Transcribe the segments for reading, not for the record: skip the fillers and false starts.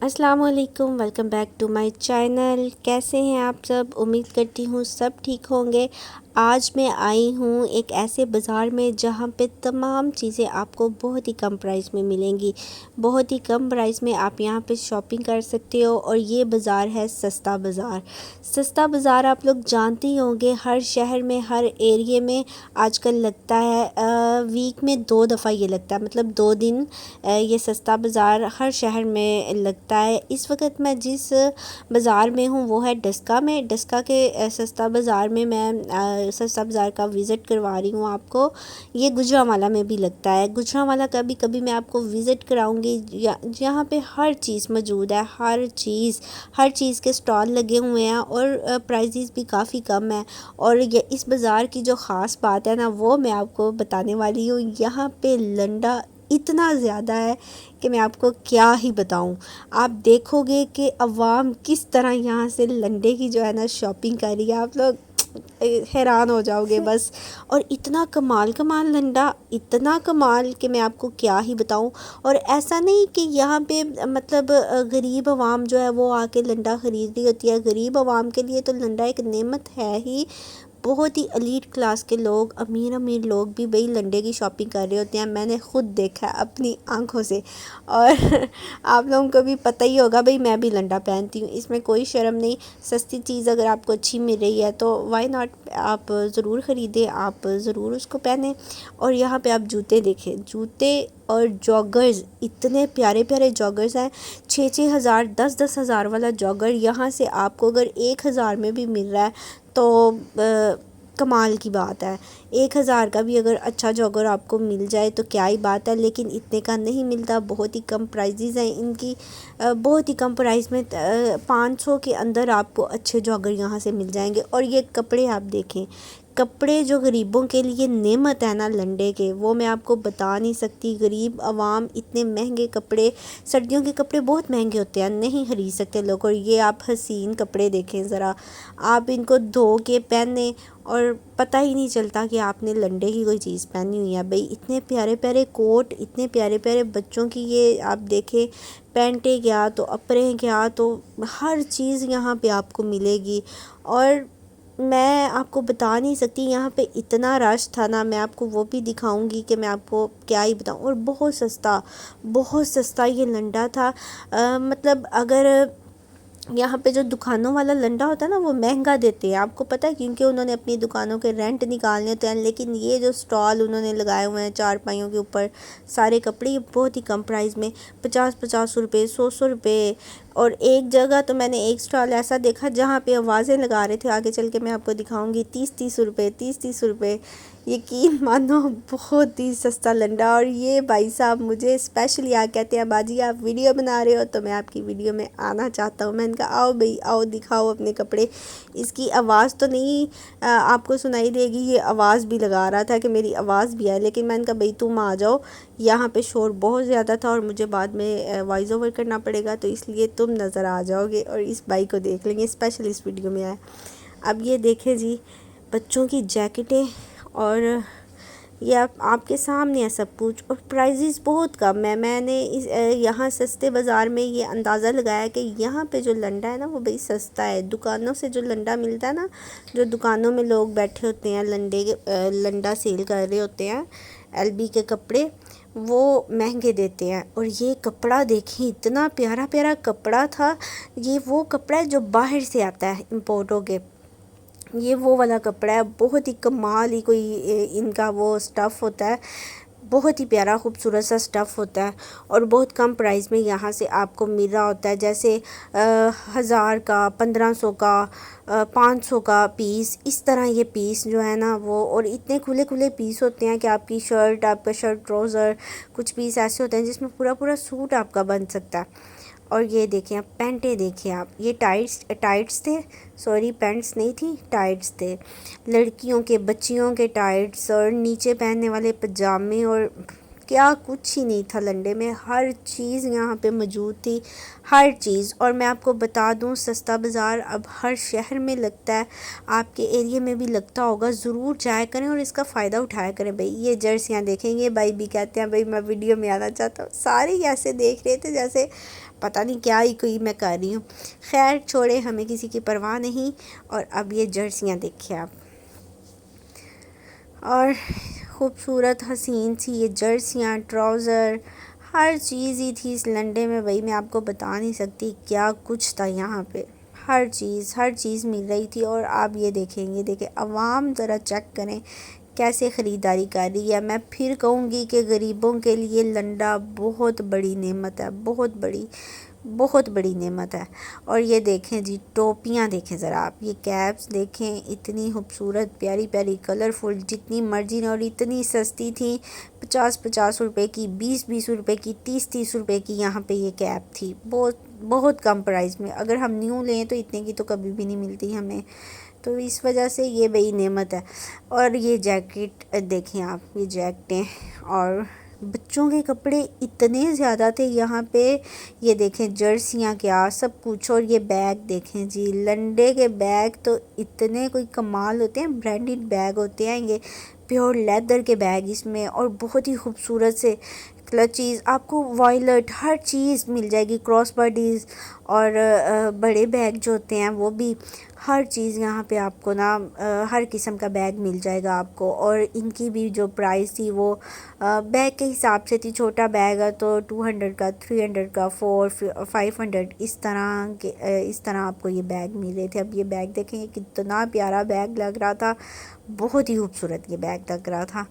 अस्सलाम वालेकुम, welcome back to my channel. कैसे हैं आप सब? उम्मीद करती हूँ सब ठीक होंगे। आज मैं आई हूँ एक ऐसे बाज़ार में जहाँ पे तमाम चीज़ें आपको बहुत ही कम प्राइस में मिलेंगी। बहुत ही कम प्राइस में आप यहाँ पे शॉपिंग कर सकते हो। और ये बाज़ार है सस्ता बाज़ार। सस्ता बाज़ार आप लोग जानते ही होंगे, हर शहर में हर एरिए में आजकल लगता है। वीक में 2 दफ़ा ये लगता है, मतलब 2 दिन ये सस्ता बाज़ार हर शहर में लगता है। इस वक्त मैं जिस बाज़ार में हूँ वो है डस्का में। डस्का के सस्ता बाज़ार में मैं सस्ता बाज़ार का विज़िट करवा रही हूँ आपको। ये गुजरांवाला में भी लगता है। गुजरांवाला का भी कभी मैं आपको विज़िट कराऊंगी। यहाँ पे हर चीज़ मौजूद है, हर चीज़ के स्टॉल लगे हुए हैं और प्राइजेस भी काफ़ी कम है। और ये इस बाज़ार की जो ख़ास बात है ना, वो मैं आपको बताने वाली हूँ। यहाँ पे लंडा इतना ज़्यादा है कि मैं आपको क्या ही बताऊं। आप देखोगे कि अवाम किस तरह यहाँ से लंडे की जो है ना शॉपिंग कर रही है, आप लोग हैरान हो जाओगे बस। और इतना कमाल कमाल लंडा, इतना कमाल कि मैं आपको क्या ही बताऊं। और ऐसा नहीं कि यहाँ पे मतलब गरीब अवाम जो है वो आके लंडा ख़रीद रही होती है। गरीब अवाम के लिए तो लंडा एक नेमत है ही। बहुत ही एलीट क्लास के लोग, अमीर अमीर लोग भी भाई लंडे की शॉपिंग कर रहे होते हैं। मैंने ख़ुद देखा है अपनी आंखों से। और आप लोगों को भी पता ही होगा भाई, मैं भी लंडा पहनती हूँ, इसमें कोई शर्म नहीं। सस्ती चीज़ अगर आपको अच्छी मिल रही है तो वाई नॉट, आप ज़रूर ख़रीदें, आप ज़रूर उसको पहने। और यहाँ पे आप जूते देखें, जूते और जॉगर्स, इतने प्यारे प्यारे जॉगर्स हैं। 6-6 हज़ार, 10-10 हज़ार वाला जॉगर यहाँ से आपको अगर 1 हज़ार में भी मिल रहा है तो कमाल की बात है। 1 हज़ार का भी अगर अच्छा जॉगर आपको मिल जाए तो क्या ही बात है। लेकिन इतने का नहीं मिलता, बहुत ही कम प्राइजेज़ हैं इनकी। बहुत ही कम प्राइस में 500 के अंदर आपको अच्छे जॉगर यहाँ से मिल जाएंगे। और ये कपड़े आप देखें, कपड़े जो गरीबों के लिए नेमत है ना लंडे के, वो मैं आपको बता नहीं सकती। गरीब आवाम इतने महंगे कपड़े, सर्दियों के कपड़े बहुत महंगे होते हैं, नहीं खरीद सकते लोग। और ये आप हसीन कपड़े देखें ज़रा, आप इनको धो के पहने और पता ही नहीं चलता कि आपने लंडे की कोई चीज़ पहनी हुई है। भाई इतने प्यारे प्यारे कोट, इतने प्यारे प्यारे बच्चों की ये आप देखें, पैंटें क्या तो अप्परें क्या, तो हर चीज़ यहाँ पे आपको मिलेगी। और मैं आपको बता नहीं सकती, यहाँ पे इतना रश था ना, मैं आपको वो भी दिखाऊंगी कि मैं आपको क्या ही बताऊँ। और बहुत सस्ता ये लंडा था। मतलब अगर यहाँ पे जो दुकानों वाला लंडा होता है ना, वो महंगा देते हैं, आपको पता है, क्योंकि उन्होंने अपनी दुकानों के रेंट निकालने होते हैं। लेकिन ये जो स्टॉल उन्होंने लगाए हुए हैं चारपाइयों के ऊपर सारे कपड़े, ये बहुत ही कम प्राइस में, 50-50 रुपये, 100-100 रुपये। और एक जगह तो मैंने एक स्टॉल ऐसा देखा जहाँ पे आवाज़ें लगा रहे थे, आगे चल के मैं आपको दिखाऊंगी, 30-30 रुपये, 30-30 रुपये। यकीन मानो बहुत ही सस्ता लंडा। और ये भाई साहब मुझे स्पेशली आ कहते हैं, बाजी आप वीडियो बना रहे हो तो मैं आपकी वीडियो में आना चाहता हूँ। मैंने कहा आओ भाई आओ, दिखाओ अपने कपड़े। इसकी आवाज़ तो नहीं आपको सुनाई देगी, ये आवाज़ भी लगा रहा था कि मेरी आवाज़ भी है। लेकिन मैंने कहा भाई तुम आ जाओ, यहाँ पे शोर बहुत ज़्यादा था और मुझे बाद में वॉइस ओवर करना पड़ेगा, तो इसलिए तुम नज़र आ जाओगे और इस बाइक को देख लेंगे, स्पेशल इस वीडियो में आए। अब ये देखें जी, बच्चों की जैकेटें, और ये आपके सामने है सब कुछ। और प्राइजेस बहुत कम है। मैंने इस यहाँ सस्ते बाज़ार में ये अंदाज़ा लगाया कि यहाँ पे जो लंडा है ना वो भाई सस्ता है। दुकानों से जो लंडा मिलता है ना, जो दुकानों में लोग बैठे होते हैं लंडा सेल कर रहे होते हैं, एलबी के कपड़े, वो महंगे देते हैं। और ये कपड़ा देखें, इतना प्यारा प्यारा कपड़ा था। ये वो कपड़ा है जो बाहर से आता है इम्पोर्ट होके, ये वो वाला कपड़ा है। बहुत ही कमाल ही कोई इनका वो स्टफ़ होता है, बहुत ही प्यारा खूबसूरत सा स्टफ़ होता है। और बहुत कम प्राइस में यहाँ से आपको मिल रहा होता है, जैसे 1,000 का, 1500 का, 500 का पीस, इस तरह ये पीस जो है ना वो। और इतने खुले खुले पीस होते हैं कि आपकी शर्ट, आपका शर्ट ट्राउज़र, कुछ पीस ऐसे होते हैं जिसमें पूरा पूरा सूट आपका बन सकता है। और ये देखें आप, पैंटें देखें आप, ये टाइट्स थे, सॉरी पैंट्स नहीं थी, टाइट्स थे। लड़कियों के, बच्चियों के टाइट्स और नीचे पहनने वाले पजामे, और क्या कुछ ही नहीं था लंडे में। हर चीज़ यहाँ पे मौजूद थी, हर चीज़। और मैं आपको बता दूँ, सस्ता बाज़ार अब हर शहर में लगता है, आपके एरिया में भी लगता होगा, ज़रूर जाया करें और इसका फ़ायदा उठाया करें। भाई ये जर्सियाँ देखेंगे, भाई भी कहते हैं भाई मैं वीडियो में आना चाहता हूँ। सारे ही ऐसे देख रहे थे जैसे पता नहीं क्या ही कोई मैं कर रही हूँ। खैर छोड़े, हमें किसी की परवाह नहीं। और अब ये जर्सियाँ देखिए आप, और खूबसूरत हसीन सी ये जर्सियाँ, ट्राउज़र, हर चीज़ ही थी इस लंडे में। भाई मैं आपको बता नहीं सकती क्या कुछ था यहाँ पे। हर चीज़ मिल रही थी। और आप ये देखेंगे, देखें अवाम ज़रा चेक करें कैसे ख़रीदारी कर रही है। मैं फिर कहूँगी कि गरीबों के लिए लंडा बहुत बड़ी नेमत है, बहुत बड़ी नेमत है। और ये देखें जी, टोपियाँ देखें ज़रा आप, ये कैप्स देखें, इतनी खूबसूरत प्यारी प्यारी कलरफुल, जितनी मर्जी ने, और इतनी सस्ती थी। 50-50 रुपए की, 20-20 रुपए की, 30-30 रुपए की यहाँ पे ये कैप थी। बहुत कम प्राइस में। अगर हम न्यू लें तो इतने की तो कभी भी नहीं मिलती हमें। तो इस वजह से ये बड़ी नेमत है। और ये जैकेट देखें आप, ये जैकेटें और बच्चों के कपड़े इतने ज़्यादा थे यहाँ पे। ये देखें जर्सियाँ, क्या सब कुछ। और ये बैग देखें जी, लंडे के बैग तो इतने कोई कमाल होते हैं, ब्रांडेड बैग होते हैं ये, प्योर लेदर के बैग इसमें। और बहुत ही खूबसूरत से क्लचीज़, आपको वॉयलेट हर चीज़ मिल जाएगी, क्रॉस बॉडीज़ और बड़े बैग जो होते हैं वो भी, हर चीज़ यहाँ पे आपको ना हर किस्म का बैग मिल जाएगा आपको। और इनकी भी जो प्राइस थी वो बैग के हिसाब से थी। छोटा बैग है तो 200 का, 300 का, 500 इस तरह आपको ये बैग मिल रहे थे। अब ये बैग देखें, कितना प्यारा बैग लग रहा था, बहुत ही खूबसूरत ये बैग लग रहा था।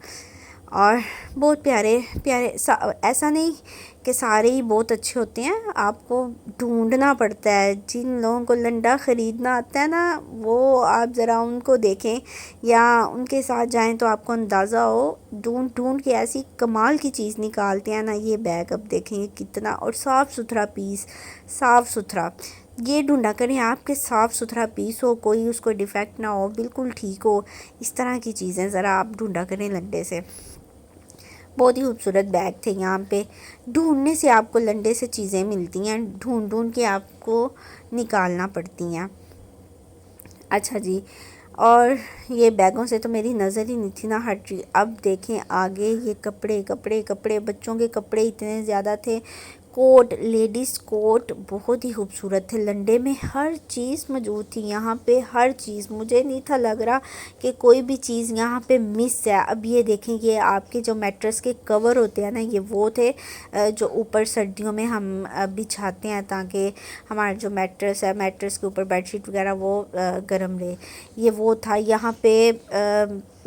और बहुत प्यारे प्यारे ऐसा नहीं कि सारे ही बहुत अच्छे होते हैं, आपको ढूंढना पड़ता है। जिन लोगों को लंडा ख़रीदना आता है ना, वो आप ज़रा उनको देखें या उनके साथ जाएं तो आपको अंदाज़ा हो, ढूंढ ढूंढ के ऐसी कमाल की चीज़ निकालते हैं ना। ये बैग अब देखें ये कितना, और साफ़ सुथरा पीस, साफ़ सुथरा। ये ढूंढा करें आपके साफ़ सुथरा पीस हो, कोई उसको डिफेक्ट ना हो, बिल्कुल ठीक हो, इस तरह की चीज़ें ज़रा आप ढूंढा करें लंडे से। बहुत ही खूबसूरत बैग थे यहाँ पे। ढूंढने से आपको लंडे से चीज़ें मिलती हैं, ढूंढ ढूंढ के आपको निकालना पड़ती हैं। अच्छा जी, और ये बैगों से तो मेरी नज़र ही नहीं थी ना हट रही। अब देखें आगे, ये कपड़े कपड़े कपड़े, बच्चों के कपड़े इतने ज़्यादा थे। कोट, लेडीज़ कोट बहुत ही खूबसूरत थे। लंडे में हर चीज़ मौजूद थी यहाँ पे, हर चीज़। मुझे नहीं था लग रहा कि कोई भी चीज़ यहाँ पे मिस है। अब ये देखें, ये आपके जो मैट्रेस के कवर होते हैं ना, ये वो थे जो ऊपर सर्दियों में हम बिछाते हैं ताकि हमारा जो मैट्रेस है, मैट्रेस के ऊपर बेडशीट वगैरह वो गर्म रहे। ये वो था। यहाँ पे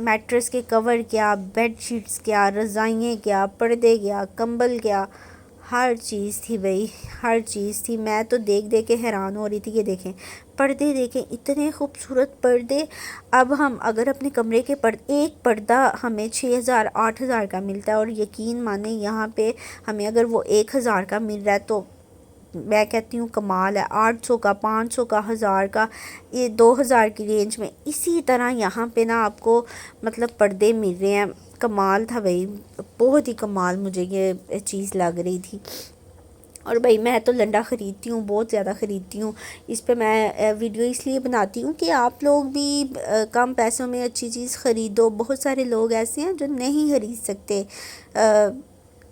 मैट्रेस के कवर क्या, बेडशीट्स क्या, रज़ाइयाँ क्या, पर्दे क्या, कंबल क्या, हर चीज़ थी भाई, हर चीज़ थी। मैं तो देख देख के हैरान हो रही थी। ये देखें पर्दे, देखें इतने खूबसूरत पर्दे। अब हम अगर अपने कमरे के एक पर्दा हमें 6000 8000 का मिलता है, और यकीन माने यहाँ पे हमें अगर वो 1000 का मिल रहा है तो मैं कहती हूँ कमाल है। 800 का, 500 का, 1000 का, ये 2000 की रेंज में इसी तरह यहाँ पे ना आपको मतलब पर्दे मिल रहे हैं। कमाल था भाई, बहुत ही कमाल मुझे ये चीज़ लग रही थी। और भाई मैं तो लंडा ख़रीदती हूँ, बहुत ज़्यादा ख़रीदती हूँ। इस पे मैं वीडियो इसलिए बनाती हूँ कि आप लोग भी कम पैसों में अच्छी चीज़ ख़रीदो। बहुत सारे लोग ऐसे हैं जो नहीं ख़रीद सकते,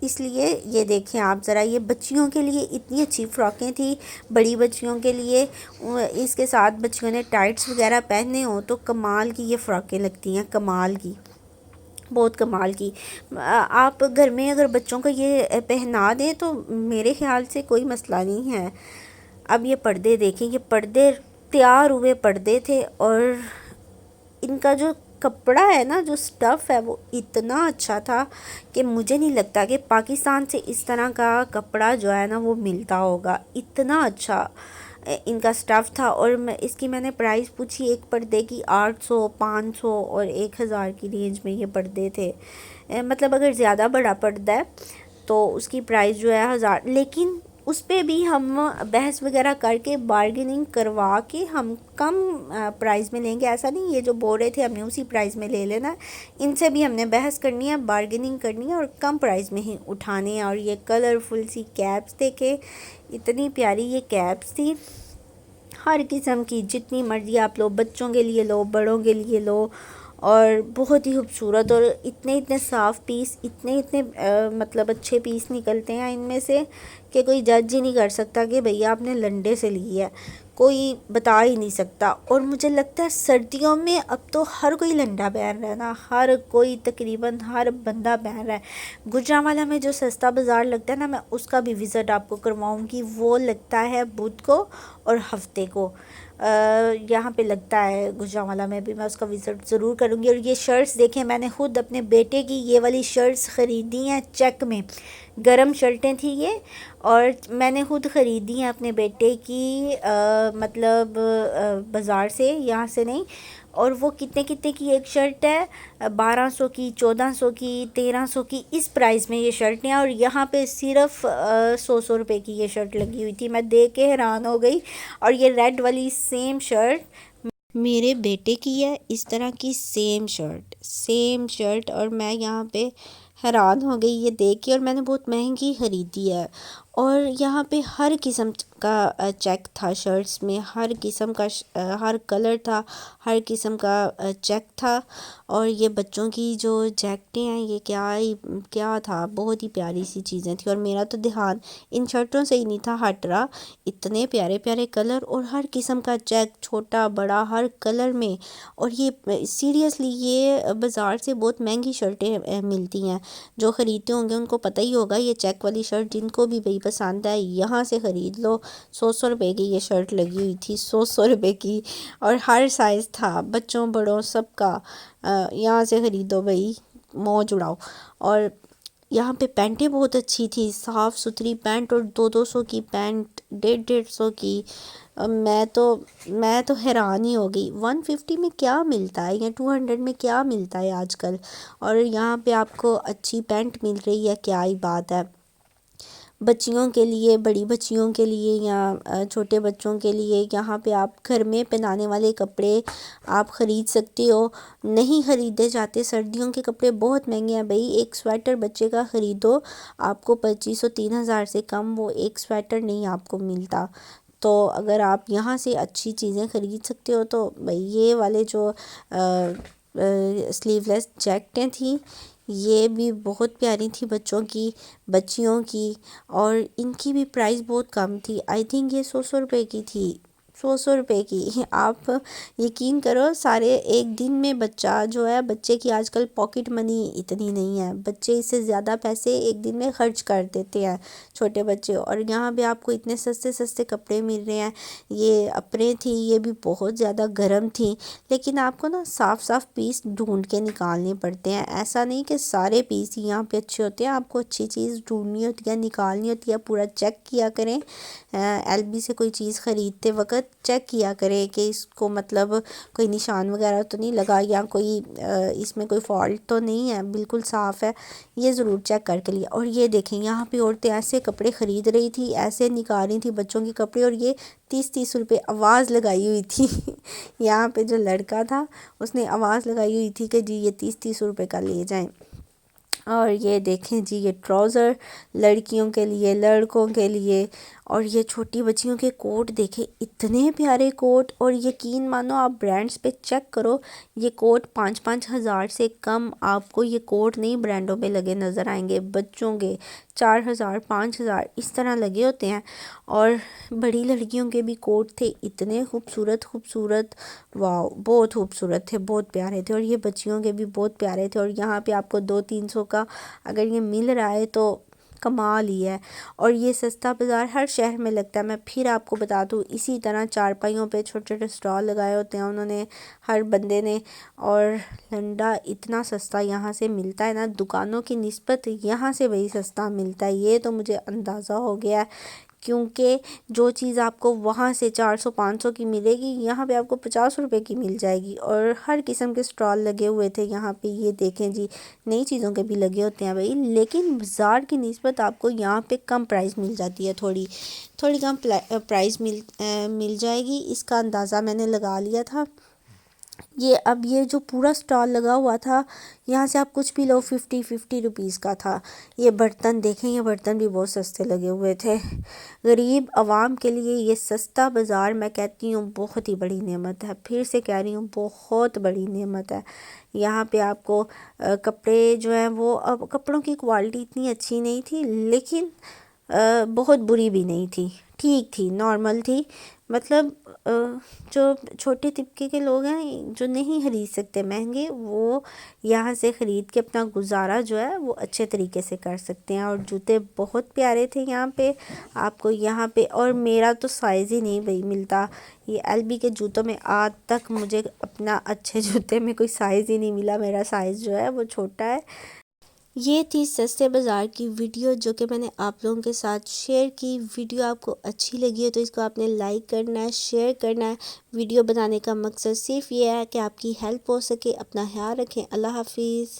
इसलिए ये देखें आप ज़रा, ये बच्चियों के लिए इतनी अच्छी फ़्रॉकें थी, बड़ी बच्चियों के लिए। इसके साथ बच्चियों ने टाइट्स वगैरह पहने हो तो कमाल की ये फ़्रॉकें लगती हैं, कमाल की, बहुत कमाल की। आप घर में अगर बच्चों को ये पहना दें तो मेरे ख़्याल से कोई मसला नहीं है। अब ये पर्दे देखें, ये पर्दे तैयार हुए पर्दे थे, और इनका जो कपड़ा है ना, जो स्टफ़ है वो इतना अच्छा था कि मुझे नहीं लगता कि पाकिस्तान से इस तरह का कपड़ा जो है ना वो मिलता होगा। इतना अच्छा इनका स्टफ़ था। और मैंने प्राइस पूछी एक पर्दे की, 800, 500 और 1000 की रेंज में ये पर्दे थे। मतलब अगर ज़्यादा बड़ा पर्दा है तो उसकी प्राइस जो है 1000, लेकिन उस पर भी हम बहस वगैरह करके बार्गेनिंग करवा के हम कम प्राइस में लेंगे। ऐसा नहीं ये जो बोल रहे थे हमने उसी प्राइस में ले लेना है, इनसे भी हमने बहस करनी है, बार्गेनिंग करनी है और कम प्राइस में ही उठाने हैं। और ये कलरफुल सी कैप्स देखे, इतनी प्यारी ये कैप्स थी, हर किस्म की, जितनी मर्ज़ी आप लो, बच्चों के लिए लो, बड़ों के लिए लो। और बहुत ही खूबसूरत और इतने इतने साफ़ पीस, इतने इतने मतलब अच्छे पीस निकलते हैं इनमें से कि कोई जज ही नहीं कर सकता कि भैया आपने लंडे से ली है, कोई बता ही नहीं सकता। और मुझे लगता है सर्दियों में अब तो हर कोई लंडा पहन रहा है ना, हर कोई तकरीबन हर बंदा पहन रहा है। गुजरांवाला में जो सस्ता बाज़ार लगता है ना, मैं उसका भी विज़िट आपको करवाऊंगी। वो लगता है बुध को और हफ्ते को यहाँ पे लगता है गुजरांवाला में भी, मैं उसका विज़िट ज़रूर करूँगी। और ये शर्ट्स देखें, मैंने ख़ुद अपने बेटे की ये वाली शर्ट्स ख़रीदी हैं चेक में, गरम शर्टें थी ये, और मैंने ख़ुद ख़रीदी हैं अपने बेटे की मतलब बाज़ार से, यहाँ से नहीं। और वो कितने कितने की एक शर्ट है, 1200 की, 1400 की, 1300 की, इस प्राइस में ये शर्ट हैं। और यहाँ पे सिर्फ 100 रुपए की ये शर्ट लगी हुई थी, मैं देख के हैरान हो गई। और ये रेड वाली सेम शर्ट मेरे बेटे की है, इस तरह की सेम शर्ट। और मैं यहाँ पे हैरान हो गई ये देख के, और मैंने बहुत महंगी ख़रीदी है। और यहाँ पे हर किस्म का चेक था शर्ट्स में, हर किस्म का हर कलर था, हर किस्म का चेक था। और ये बच्चों की जो जैकेटें हैं, ये क्या था, बहुत ही प्यारी सी चीज़ें थी। और मेरा तो ध्यान इन शर्टों से ही नहीं था हट रहा, इतने प्यारे प्यारे कलर और हर किस्म का चेक, छोटा बड़ा हर कलर में। और ये सीरियसली ये बाज़ार से बहुत महंगी शर्टें मिलती हैं। जो ख़रीदते होंगे उनको पता ही होगा, ये चेक वाली शर्ट जिनको भी भाई पसंद है यहाँ से ख़रीद लो। 100 रुपए की ये शर्ट लगी हुई थी, 100 रुपए की। और हर साइज़ था, बच्चों बड़ों सबका। यहाँ से ख़रीदो भाई, मौज उड़ाओ। और यहाँ पे पैंटें बहुत अच्छी थी, साफ़ सुथरी पैंट, और 200 की पैंट, 150 की। मैं तो हैरान ही हो गई, 150 में क्या मिलता है या 200 में क्या मिलता है आजकल। और यहाँ पे आपको अच्छी पैंट मिल रही है, क्या ही बात है। बच्चियों के लिए, बड़ी बच्चियों के लिए या छोटे बच्चों के लिए यहाँ पे आप घर में पहनाने वाले कपड़े आप ख़रीद सकते हो। नहीं ख़रीदे जाते, सर्दियों के कपड़े बहुत महंगे हैं भाई। एक स्वेटर बच्चे का ख़रीदो, आपको 2500-3000 से कम वो एक स्वेटर नहीं आपको मिलता। तो अगर आप यहाँ से अच्छी चीज़ें ख़रीद सकते हो तो भाई ये वाले जो स्लीवलेस जैकेटें थी, ये भी बहुत प्यारी थी बच्चों की, बच्चियों की। और इनकी भी प्राइस बहुत कम थी, आई थिंक ये 100 रुपए की थी, 100 रुपए की। आप यकीन करो, सारे एक दिन में बच्चा जो है, बच्चे की आजकल पॉकेट मनी इतनी नहीं है, बच्चे इससे ज़्यादा पैसे एक दिन में खर्च कर देते हैं, छोटे बच्चे। और यहाँ पे आपको इतने सस्ते सस्ते कपड़े मिल रहे हैं। ये अपने थी, ये भी बहुत ज़्यादा गर्म थी, लेकिन आपको ना साफ़ साफ़ पीस ढूंढ के निकालने पड़ते हैं। ऐसा नहीं कि सारे पीस यहाँ पे अच्छे होते हैं, आपको अच्छी चीज़ ढूंढनी होती है, निकालनी होती है। पूरा चेक किया करें, एलबी से कोई चीज़ ख़रीदते वक्त चेक किया करें कि इसको मतलब कोई निशान वगैरह तो नहीं लगा, या कोई इसमें कोई फॉल्ट तो नहीं है, बिल्कुल साफ़ है, ये ज़रूर चेक करके लिया। और ये देखें, यहाँ पे औरतें ऐसे कपड़े ख़रीद रही थी, ऐसे निकाल रही थी बच्चों के कपड़े, और ये 30-30 रुपये आवाज़ लगाई हुई थी। यहाँ पे जो लड़का था उसने आवाज़ लगाई हुई थी कि जी ये 30-30 रुपये का ले जाएं। और ये देखें जी, ये ट्राउज़र लड़कियों के लिए, लड़कों के लिए। और ये छोटी बच्चियों के कोट देखें, इतने प्यारे कोट। और यकीन मानो, आप ब्रांड्स पे चेक करो, ये कोट 5-5 हज़ार से कम आपको ये कोट नहीं ब्रांडों पे लगे नज़र आएंगे। बच्चों के 4000, 5000 इस तरह लगे होते हैं। और बड़ी लड़कियों के भी कोट थे, इतने खूबसूरत, वाह, बहुत खूबसूरत थे, बहुत प्यारे थे। और ये बच्चियों के भी बहुत प्यारे थे। और यहाँ पे आपको 200-300 का अगर ये मिल रहा है तो कमाल ही है। और ये सस्ता बाज़ार हर शहर में लगता है। मैं फिर आपको बता दूँ, इसी तरह चारपाइयों पे छोटे छोटे स्टॉल लगाए होते हैं उन्होंने, हर बंदे ने। और लंडा इतना सस्ता यहाँ से मिलता है ना, दुकानों की निस्बत यहाँ से वही सस्ता मिलता है, ये तो मुझे अंदाज़ा हो गया है। क्योंकि जो चीज़ आपको वहाँ से 400-500 की मिलेगी, यहाँ पे आपको 50 रुपए की मिल जाएगी। और हर किस्म के स्टॉल लगे हुए थे यहाँ पे, ये देखें जी, नई चीज़ों के भी लगे होते हैं भाई, लेकिन बाज़ार की निस्बत आपको यहाँ पे कम प्राइस मिल जाती है, थोड़ी कम प्राइस मिल जाएगी। इसका अंदाज़ा मैंने लगा लिया था। ये अब ये जो पूरा स्टॉल लगा हुआ था, यहाँ से आप कुछ भी लो 50 रुपीज़ का था। ये बर्तन देखें, ये बर्तन भी बहुत सस्ते लगे हुए थे। गरीब आवाम के लिए ये सस्ता बाज़ार मैं कहती हूँ बहुत ही बड़ी नेमत है। फिर से कह रही हूँ बहुत बड़ी नेमत है। यहाँ पे आपको कपड़े जो हैं वो, अब कपड़ों की क्वालिटी इतनी अच्छी नहीं थी, लेकिन बहुत बुरी भी नहीं थी, ठीक थी, नॉर्मल थी। मतलब जो छोटे तबके के लोग हैं जो नहीं ख़रीद सकते महंगे, वो यहाँ से ख़रीद के अपना गुजारा जो है वो अच्छे तरीके से कर सकते हैं। और जूते बहुत प्यारे थे यहाँ पे आपको, यहाँ पे। और मेरा तो साइज़ ही नहीं भाई मिलता, ये एलबी के जूतों में आज तक मुझे अपना अच्छे जूते में कोई साइज़ ही नहीं मिला। मेरा साइज़ जो है वो छोटा है। ये थी सस्ते बाज़ार की वीडियो जो कि मैंने आप लोगों के साथ शेयर की। वीडियो आपको अच्छी लगी है तो इसको आपने लाइक करना है, शेयर करना है। वीडियो बनाने का मकसद सिर्फ ये है कि आपकी हेल्प हो सके। अपना ख्याल रखें। अल्लाह हाफिज़।